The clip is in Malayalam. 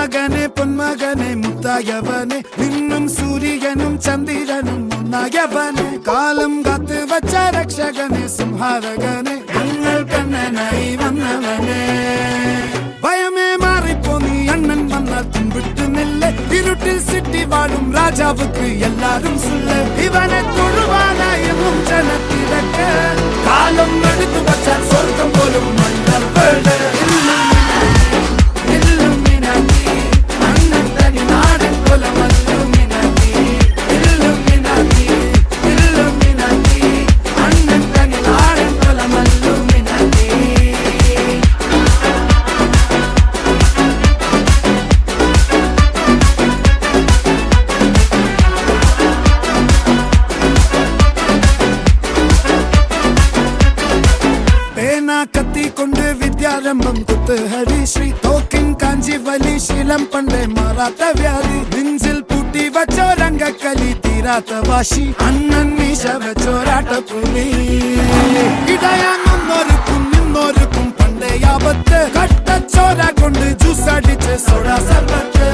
മകനെ പൊന്മകനെ മുത്തായവനെ നിന്നും സൂര്യനും ചന്ദ്രനും ഒന്നായവനെ കാലം കാത്ത് വച്ച രക്ഷകനെ സംഹാരകനെ ഞങ്ങൾ കണ്ണനായി വന്നവനെ ഭയമേ മാറിപ്പോ നീ അണ്ണൻ വന്നാൽ തുമ്പിട്ടുന്നില്ല ഇരുട്ടിൽ സിറ്റി വാഴും രാജാവുക്ക് എല്ലാരും സുല്ല ഇവനെ തൊഴുവാനായും ജനത്തിരക്ക് കാലം എടുത്തു വച്ചാൽ സ്വർഗം പോലും മണ്ണർ വീട് കത്തിക്കൊണ്ട് വിദ്യാരംഭം കുത്ത് ഹരിശ്രീ തോക്കിൻ കാഞ്ചി വലി ശീലം പണ്ടേ മാറാത്ത വ്യാധി നെഞ്ചിൽ പൂട്ടി വച്ചോരംഗക്കലി തീരാത്ത വാശി അണ്ണൻ മീശ വെച്ചോരാട്ട പുലി ഇടയാങ്ങൊന്നൊരുക്കും നിന്നൊരുക്കും പണ്ടേ ആപത്ത് കട്ടച്ചോര കൊണ്ട് ജ്യൂസ് അടിച്ച് സോഡ സർബത്ത്